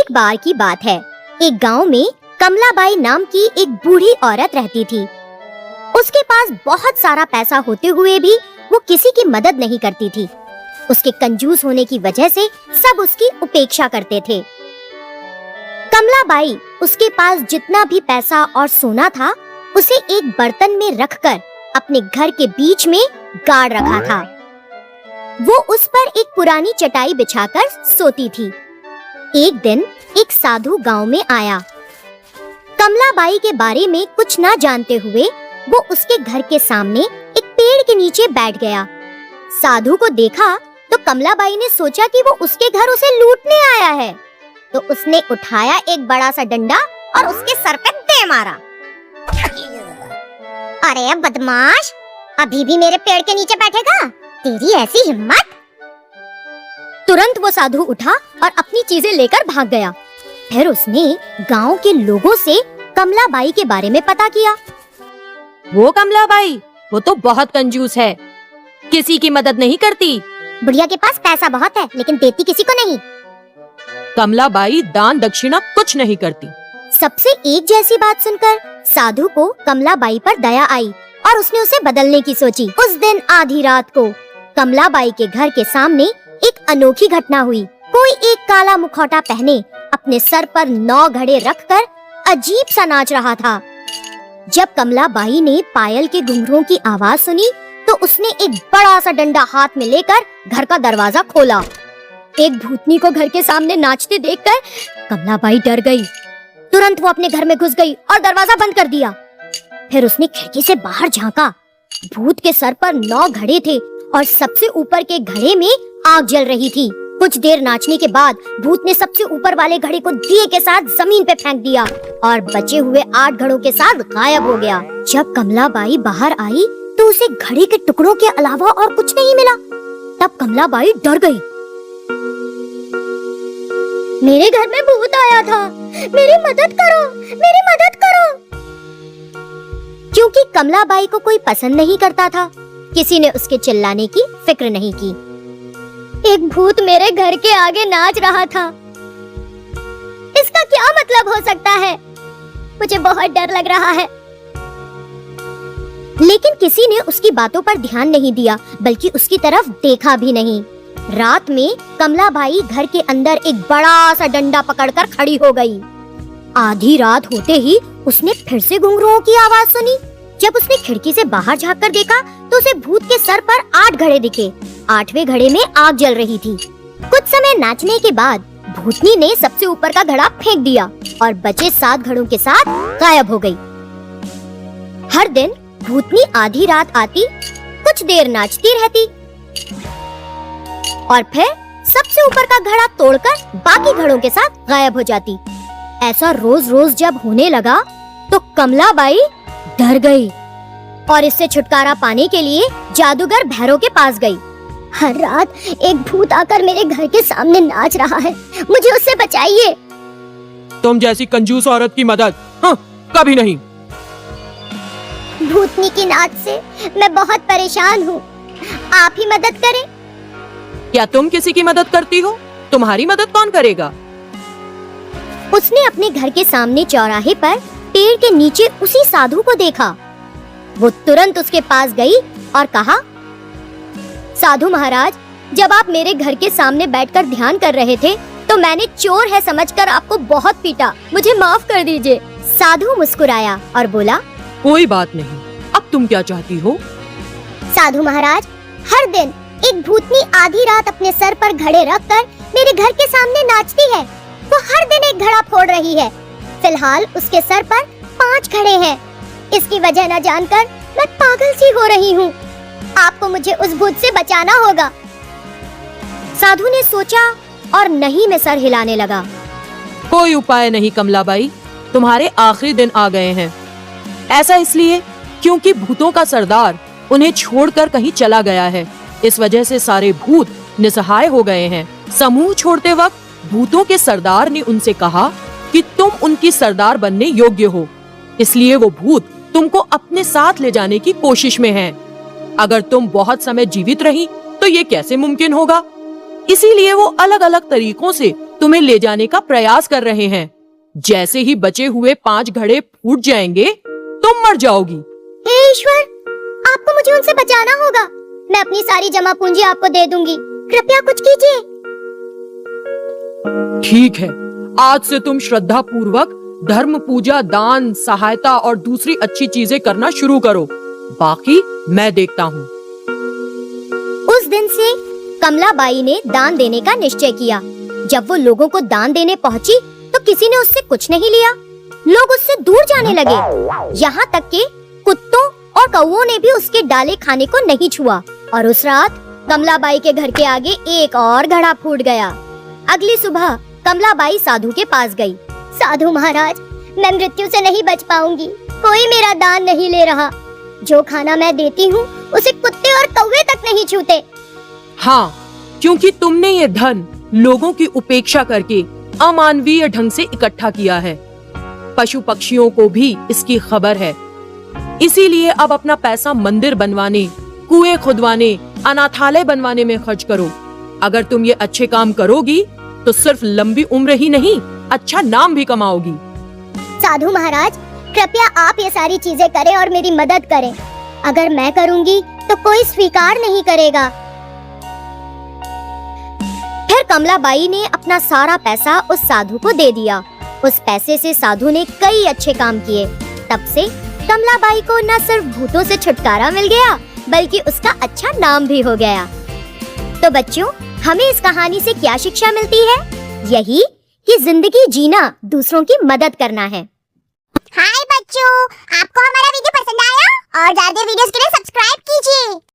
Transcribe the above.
एक बार की बात है, एक गांव में कमलाबाई नाम की एक बूढ़ी औरत रहती थी। उसके पास बहुत सारा पैसा होते हुए भी वो किसी की मदद नहीं करती थी। उसके कंजूस होने की वजह से सब उसकी उपेक्षा करते थे। कमलाबाई उसके पास जितना भी पैसा और सोना था उसे एक बर्तन में रखकर अपने घर के बीच में गाड़ रखा था। वो उस पर एक पुरानी चटाई बिछाकर सोती थी। एक दिन एक साधु गांव में आया। कमलाबाई के बारे में कुछ ना जानते हुए वो उसके घर के सामने एक पेड़ के नीचे बैठ गया। साधु को देखा तो कमलाबाई ने सोचा कि वो उसके घर उसे लूटने आया है, तो उसने उठाया एक बड़ा सा डंडा और उसके सर पे दे मारा। अरे बदमाश, अभी भी मेरे पेड़ के नीचे बैठेगा? तेरी ऐसी हिम्मत! तुरंत वो साधु उठा और अपनी चीजें लेकर भाग गया। फिर उसने गांव के लोगों से कमलाबाई के बारे में पता किया। वो कमलाबाई, वो तो बहुत कंजूस है, किसी की मदद नहीं करती। बुढ़िया के पास पैसा बहुत है लेकिन देती किसी को नहीं। कमलाबाई दान दक्षिणा कुछ नहीं करती। सबसे एक जैसी बात सुनकर साधु को कमलाबाई पर दया आई और उसने उसे बदलने की सोची। उस दिन आधी रात को कमलाबाई के घर के सामने एक अनोखी घटना हुई। कोई एक काला मुखौटा पहने अपने सर पर 9 घड़े रखकर अजीब सा नाच रहा था। जब कमलाबाई ने पायल के घुंघरूओं की आवाज सुनी तो उसने एक बड़ा सा डंडा हाथ में लेकर घर का दरवाजा खोला। एक भूतनी को घर के सामने नाचते देखकर कमलाबाई डर गई। तुरंत वो अपने घर में घुस गई और दरवाजा बंद कर दिया। फिर उसने खिड़की से बाहर झांका। भूत के सर पर 9 घड़े थे और सबसे ऊपर के घड़े में आग जल रही थी। कुछ देर नाचने के बाद भूत ने सबसे ऊपर वाले घड़े को दिए के साथ जमीन पे फेंक दिया और बचे हुए 8 घड़ों के साथ गायब हो गया। जब कमलाबाई बाहर आई तो उसे घड़े के टुकड़ों के अलावा और कुछ नहीं मिला। तब कमलाबाई डर गई। मेरे घर में भूत आया था, मेरी मदद करो, मेरी मदद करो। क्योंकि कमलाबाई को कोई पसंद नहीं करता था, किसी ने उसके चिल्लाने की फिक्र नहीं की। एक भूत मेरे घर के आगे नाच रहा था, इसका क्या मतलब हो सकता है? मुझे बहुत डर लग रहा है। लेकिन किसी ने उसकी बातों पर ध्यान नहीं दिया, बल्कि उसकी तरफ देखा भी नहीं। रात में कमलाबाई घर के अंदर एक बड़ा सा डंडा पकड़कर खड़ी हो गई। आधी रात होते ही उसने फिर से घुंघरूओं की आवाज सुनी। जब उसने खिड़की से बाहर झांककर देखा तो उसे भूत के सर पर 8 घड़े दिखे। 8वें घड़े में आग जल रही थी। कुछ समय नाचने के बाद भूतनी ने सबसे ऊपर का घड़ा फेंक दिया और बचे 7 घड़ों के साथ गायब हो गई। हर दिन भूतनी आधी रात आती, कुछ देर नाचती रहती और फिर सबसे ऊपर का घड़ा तोड़कर बाकी घड़ों के साथ गायब हो जाती। ऐसा रोज रोज जब होने लगा तो कमलाबाई डर गई और इससे छुटकारा पाने के लिए जादूगर भैरव के पास गई। हर रात एक भूत आकर मेरे घर के सामने नाच रहा है, मुझे उससे बचाइए। तुम जैसी कंजूस औरत की मदद कभी नहीं। भूतनी की नाच से मैं बहुत परेशान हूँ, आप ही मदद करें। क्या तुम किसी की मदद करती हो? तुम्हारी मदद कौन करेगा? उसने अपने घर के सामने चौराहे पर पेड़ के नीचे उसी साधु को देखा। वो तुरंत उसके पास गई और कहा, साधु महाराज, जब आप मेरे घर के सामने बैठकर ध्यान कर रहे थे तो मैंने चोर है समझकर आपको बहुत पीटा, मुझे माफ कर दीजिए। साधु मुस्कुराया और बोला, कोई बात नहीं, अब तुम क्या चाहती हो? साधु महाराज, हर दिन एक भूतनी आधी रात अपने सर पर घड़े रखकर मेरे घर के सामने नाचती है। वो हर दिन एक घड़ा फोड़ रही है। फिलहाल उसके सर पर 5 घड़े हैं। इसकी वजह न जानकर मैं पागल सी हो रही हूँ। आपको मुझे उस भूत से बचाना होगा। साधु ने सोचा और नहीं में सर हिलाने लगा। कोई उपाय नहीं कमलाबाई, तुम्हारे आखिरी दिन आ गए हैं। ऐसा इसलिए क्योंकि भूतों का सरदार उन्हें छोड़कर कहीं चला गया है। इस वजह से सारे भूत निसहाय हो गए हैं। समूह छोड़ते वक्त भूतों के सरदार ने उनसे कहा कि तुम उनकी सरदार बनने योग्य हो, इसलिए वो भूत तुमको अपने साथ ले जाने की कोशिश में हैं। अगर तुम बहुत समय जीवित रही तो ये कैसे मुमकिन होगा? इसीलिए वो अलग अलग तरीकों से तुम्हें ले जाने का प्रयास कर रहे हैं। जैसे ही बचे हुए 5 घड़े फूट जाएंगे तुम मर जाओगी। हे ईश्वर, आपको मुझे उनसे बचाना होगा। मैं अपनी सारी जमा पूंजी आपको दे दूंगी, कृपया कुछ कीजिए। ठीक है, आज से तुम श्रद्धा पूर्वक धर्म, पूजा, दान, सहायता और दूसरी अच्छी चीजें करना शुरू करो। बाकी मैं देखता हूँ। उस दिन से कमलाबाई ने दान देने का निश्चय किया। जब वो लोगों को दान देने पहुंची तो किसी ने उससे कुछ नहीं लिया। लोग उससे दूर जाने लगे। यहाँ तक कि कुत्तों और कौओं ने भी उसके डाले खाने को नहीं छुआ। और उस रात कमलाबाई के घर के आगे एक और घड़ा फूट गया। अगली सुबह कमलाबाई साधु के पास गई। साधु महाराज, मैं मृत्यु से नहीं बच पाऊंगी। कोई मेरा दान नहीं ले रहा। जो खाना मैं देती हूँ उसे कुत्ते और कौवे तक नहीं छूते। हाँ, क्योंकि तुमने ये धन लोगों की उपेक्षा करके अमानवीय ढंग से इकट्ठा किया है। पशु पक्षियों को भी इसकी खबर है। इसीलिए अब अपना पैसा मंदिर बनवाने, कुएं खुदवाने, अनाथालय बनवाने में खर्च करो। अगर तुम ये अच्छे काम करोगी तो सिर्फ लंबी उम्र ही नहीं, अच्छा नाम भी कमाओगी। साधु महाराज, कृपया आप ये सारी चीजें करें और मेरी मदद करें। अगर मैं करूंगी तो कोई स्वीकार नहीं करेगा। फिर कमलाबाई ने अपना सारा पैसा उस साधु को दे दिया। उस पैसे से साधु ने कई अच्छे काम किए। तब से कमलाबाई को न सिर्फ भूतों से छुटकारा मिल गया, बल्कि उसका अच्छा नाम भी हो गया। तो बच्चों, हमें इस कहानी से क्या शिक्षा मिलती है? यही कि जिंदगी जीना दूसरों की मदद करना है। हाय बच्चों, आपको हमारा वीडियो पसंद आया? और ज्यादा वीडियोस के लिए सब्सक्राइब कीजिए।